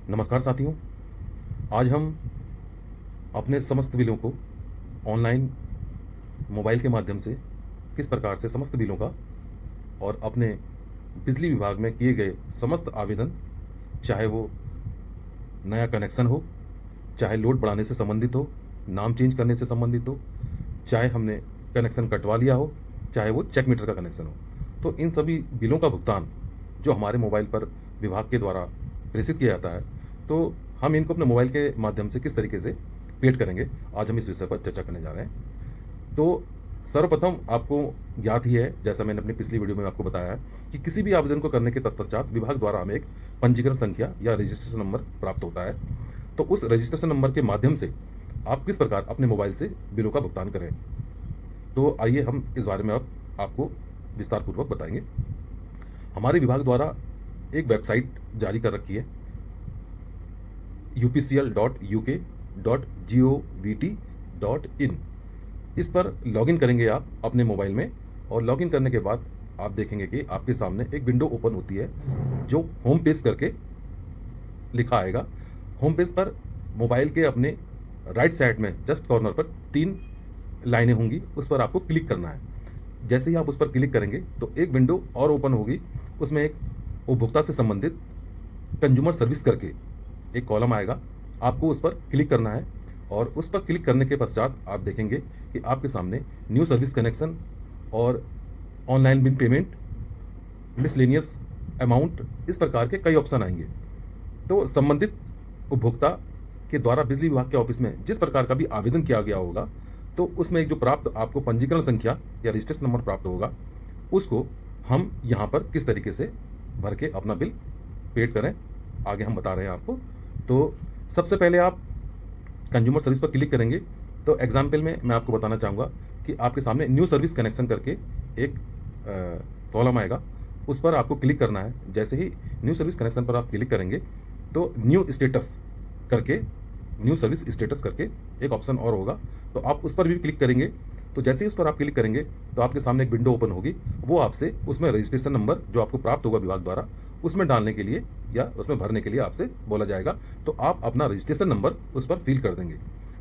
नमस्कार साथियों, आज हम अपने समस्त बिलों को ऑनलाइन मोबाइल के माध्यम से किस प्रकार से समस्त बिलों का और अपने बिजली विभाग में किए गए समस्त आवेदन, चाहे वो नया कनेक्शन हो, चाहे लोड बढ़ाने से संबंधित हो, नाम चेंज करने से संबंधित हो, चाहे हमने कनेक्शन कटवा लिया हो, चाहे वो चेक मीटर का कनेक्शन हो, तो इन सभी बिलों का भुगतान जो हमारे मोबाइल पर विभाग के द्वारा प्रेषित किया जाता है, तो हम इनको अपने मोबाइल के माध्यम से किस तरीके से पेड करेंगे, आज हम इस विषय पर चर्चा करने जा रहे हैं। तो सर्वप्रथम आपको ज्ञात ही है, जैसा मैंने अपनी पिछली वीडियो में आपको बताया है, कि किसी भी आवेदन को करने के तत्पश्चात विभाग द्वारा हमें एक पंजीकरण संख्या या रजिस्ट्रेशन नंबर प्राप्त होता है। तो उस रजिस्ट्रेशन नंबर के माध्यम से आप किस प्रकार अपने मोबाइल से बिलों का भुगतान करें। तो आइए हम इस बारे में अब आपको विस्तार पूर्वक बताएंगे। हमारे विभाग द्वारा एक वेबसाइट जारी कर रखी है, upcl.uk.govt.in। इस पर लॉगिन करेंगे आप अपने मोबाइल में, और लॉगिन करने के बाद आप देखेंगे कि आपके सामने एक विंडो ओपन होती है जो होम पेज करके लिखा आएगा। होम पेज पर मोबाइल के अपने राइट साइड में जस्ट कॉर्नर पर 3 लाइनें होंगी, उस पर आपको क्लिक करना है। जैसे ही आप उस पर क्लिक करेंगे तो एक विंडो और ओपन होगी, उसमें एक उपभोक्ता से संबंधित कंज्यूमर सर्विस करके एक कॉलम आएगा, आपको उस पर क्लिक करना है। और उस पर क्लिक करने के पश्चात आप देखेंगे कि आपके सामने न्यू सर्विस कनेक्शन और online bill payment, miscellaneous amount, इस प्रकार के कई ऑप्शन आएंगे। तो संबंधित उपभोक्ता के द्वारा बिजली विभाग के ऑफिस में जिस प्रकार का भी आवेदन किया गया होगा, तो उसमें एक जो प्राप्त आपको पंजीकरण संख्या या रजिस्ट्रेशन नंबर प्राप्त होगा, उसको हम यहाँ पर किस तरीके से भर के अपना बिल पेड करें, आगे हम बता रहे हैं आपको। तो सबसे पहले आप कंज्यूमर सर्विस पर क्लिक करेंगे। तो एग्जाम्पल में मैं आपको बताना चाहूँगा कि आपके सामने न्यू सर्विस कनेक्शन करके एक कॉलम आएगा, उस पर आपको क्लिक करना है। जैसे ही न्यू सर्विस कनेक्शन पर आप क्लिक करेंगे तो न्यू स्टेटस करके, न्यू सर्विस स्टेटस करके एक ऑप्शन और होगा, तो आप उस पर भी क्लिक करेंगे। तो जैसे ही उस पर आप क्लिक करेंगे तो आपके सामने एक विंडो ओपन होगी, वो आपसे उसमें रजिस्ट्रेशन नंबर जो आपको प्राप्त होगा विभाग द्वारा, उसमें डालने के लिए या उसमें भरने के लिए आपसे बोला जाएगा। तो आप अपना रजिस्ट्रेशन नंबर उस पर फिल कर देंगे।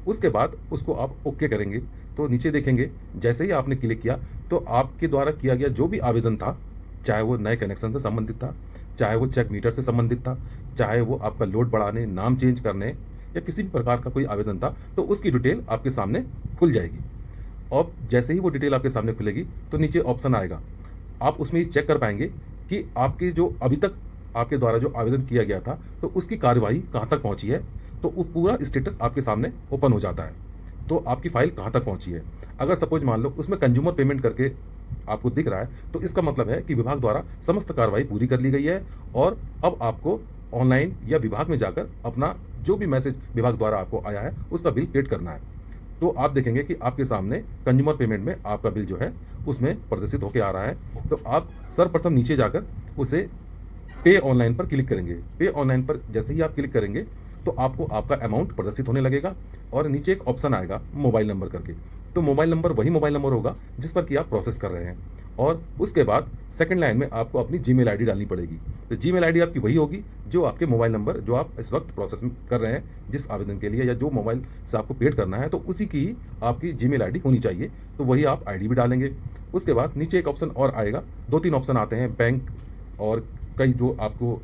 उसके बाद उसको आप ओके करेंगे। तो नीचे देखेंगे, जैसे ही आपने क्लिक किया तो आपके द्वारा किया गया जो भी आवेदन था, चाहे वो नए कनेक्शन से संबंधित था, चाहे वो चेक मीटर से संबंधित था, चाहे वो आपका लोड बढ़ाने, नाम चेंज करने या किसी भी प्रकार का कोई आवेदन था, तो उसकी डिटेल आपके सामने खुल जाएगी। और जैसे ही वो डिटेल आपके सामने खुलेगी तो नीचे ऑप्शन आएगा, आप उसमें ये चेक कर पाएंगे कि आपके जो अभी तक आपके द्वारा जो आवेदन किया गया था, तो उसकी कार्यवाही कहाँ तक पहुँची है। तो वो पूरा स्टेटस आपके सामने ओपन हो जाता है, तो आपकी फाइल कहाँ तक पहुँची है। अगर सपोज मान लो उसमें कंज्यूमर पेमेंट करके आपको दिख रहा है, तो इसका मतलब है कि विभाग द्वारा समस्त कार्रवाई पूरी कर ली गई है, और अब आपको ऑनलाइन या विभाग में जाकर अपना जो भी मैसेज विभाग द्वारा आपको आया है उसका बिल पेड करना है। तो आप देखेंगे कि आपके सामने कंज्यूमर पेमेंट में आपका बिल जो है उसमें प्रदर्शित होकर आ रहा है। तो आप सर्वप्रथम नीचे जाकर उसे पे ऑनलाइन पर क्लिक करेंगे। पे ऑनलाइन पर जैसे ही आप क्लिक करेंगे तो आपको आपका अमाउंट प्रदर्शित होने लगेगा, और नीचे एक ऑप्शन आएगा मोबाइल नंबर करके। तो मोबाइल नंबर वही मोबाइल नंबर होगा जिस पर कि आप प्रोसेस कर रहे हैं, और उसके बाद सेकंड लाइन में आपको अपनी जीमेल आईडी डालनी पड़ेगी। तो जीमेल आईडी आपकी वही होगी जो आपके मोबाइल नंबर जो आप इस वक्त प्रोसेस कर रहे हैं जिस आवेदन के लिए, या जो मोबाइल से आपको पेड करना है, तो उसी की ही आपकी जीमेल आईडी होनी चाहिए। तो वही आप आईडी भी डालेंगे। उसके बाद नीचे एक ऑप्शन और आएगा, 2-3 ऑप्शन आते हैं, बैंक और कई जो आपको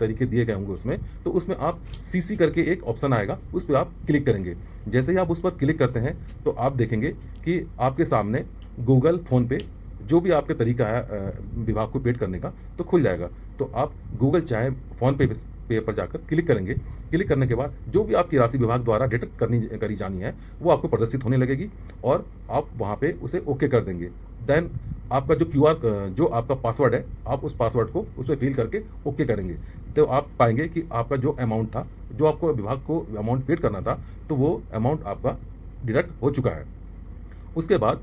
तरीके दिए गए होंगे उसमें। तो उसमें आप सीसी करके एक ऑप्शन आएगा, उस पर आप क्लिक करेंगे। जैसे ही आप उस पर क्लिक करते हैं तो आप देखेंगे कि आपके सामने गूगल, फ़ोनपे, जो भी आपके तरीका है विभाग को पेड करने का, तो खुल जाएगा। तो आप गूगल चाहे फ़ोनपे पे पर जाकर क्लिक करेंगे। क्लिक करने के बाद जो भी आपकी राशि विभाग द्वारा डिटेक्ट करी जानी है वो आपको प्रदर्शित होने लगेगी, और आप वहाँ पे उसे ओके कर देंगे। देन आपका जो क्यूआर जो आपका पासवर्ड है, आप उस पासवर्ड को उस पर फिल करके ओके करेंगे। तो आप पाएंगे कि आपका जो अमाउंट था, जो आपको विभाग को अमाउंट पेड करना था, तो वो अमाउंट आपका डिडक्ट हो चुका है। उसके बाद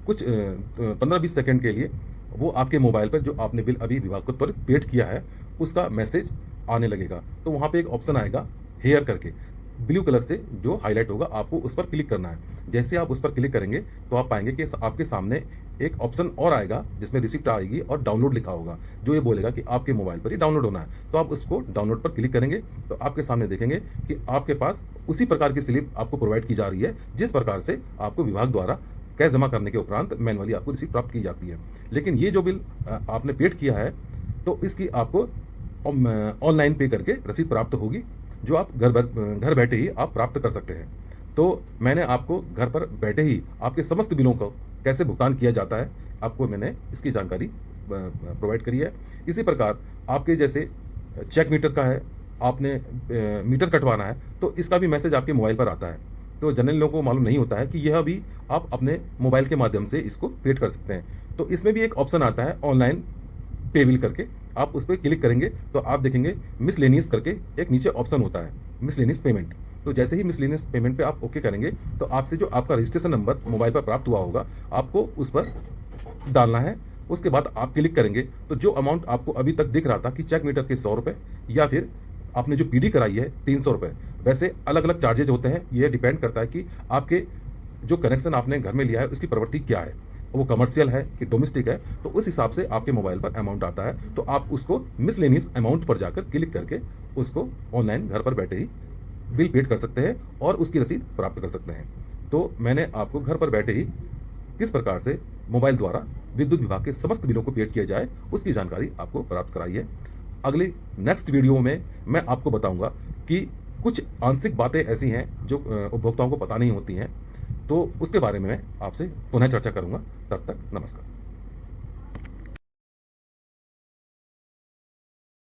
कुछ 15-20 सेकंड के लिए वो आपके मोबाइल पर जो आपने बिल अभी विभाग को त्वरित पेड किया है उसका मैसेज आने लगेगा। तो वहाँ पे एक ऑप्शन आएगा हेयर करके। ब्लू कलर से जो हाईलाइट होगा आपको उस पर क्लिक करना है। जैसे आप उस पर क्लिक करेंगे तो आप पाएँगे कि आपके सामने एक ऑप्शन और आएगा जिसमें रिसिप्ट आएगी और डाउनलोड लिखा होगा, जो ये बोलेगा कि आपके मोबाइल पर ही डाउनलोड होना है। तो आप उसको डाउनलोड पर क्लिक करेंगे तो आपके सामने देखेंगे कि आपके पास उसी प्रकार की स्लिप आपको प्रोवाइड की जा रही है, जिस प्रकार से आपको विभाग द्वारा कैश जमा करने के उपरांत मैनुअली आपको रिसीप्ट प्राप्त की जाती है। लेकिन ये जो बिल आपने पेड किया है, तो इसकी आपको ऑनलाइन पे करके रसीद प्राप्त होगी, जो आप घर बैठे ही आप प्राप्त कर सकते हैं। तो मैंने आपको घर पर बैठे ही आपके समस्त बिलों को कैसे भुगतान किया जाता है, आपको मैंने इसकी जानकारी प्रोवाइड करी है। इसी प्रकार आपके जैसे चेक मीटर का है, आपने मीटर कटवाना है, तो इसका भी मैसेज आपके मोबाइल पर आता है। तो जनरल लोगों को मालूम नहीं होता है कि यह भी आप अपने मोबाइल के माध्यम से इसको पेड कर सकते हैं। तो इसमें भी एक ऑप्शन आता है ऑनलाइन पे बिल करके, आप उस पे क्लिक करेंगे तो आप देखेंगे मिसलेनियस करके एक नीचे ऑप्शन होता है, मिसलेनियस पेमेंट। तो जैसे ही मिसलेनियस पेमेंट पे आप ओके करेंगे तो आपसे जो आपका रजिस्ट्रेशन नंबर मोबाइल पर प्राप्त हुआ होगा, आपको उस पर डालना है। उसके बाद आप क्लिक करेंगे तो जो अमाउंट आपको अभी तक दिख रहा था कि चेक मीटर के 100 रुपए या फिर आपने जो पीडी कराई है 300 रुपए, वैसे अलग-अलग चार्जेज होते हैं। ये डिपेंड करता है कि आपके जो कनेक्शन आपने घर में लिया है उसकी प्रवृत्ति क्या है, वो कमर्शियल है कि डोमेस्टिक है, तो उस हिसाब से आपके मोबाइल पर अमाउंट आता है। तो आप उसको मिसलेनियस अमाउंट पर जाकर क्लिक करके उसको ऑनलाइन घर पर बैठे ही बिल पेड कर सकते हैं और उसकी रसीद प्राप्त कर सकते हैं। तो मैंने आपको घर पर बैठे ही किस प्रकार से मोबाइल द्वारा विद्युत विभाग के समस्त बिलों को पेड किया जाए, उसकी जानकारी आपको प्राप्त कराई है। अगली नेक्स्ट वीडियो में मैं आपको बताऊंगा कि कुछ आंशिक बातें ऐसी हैं जो उपभोक्ताओं को पता नहीं होती हैं, तो उसके बारे में मैं आपसे पुनः चर्चा करूंगा। तब तक नमस्कार।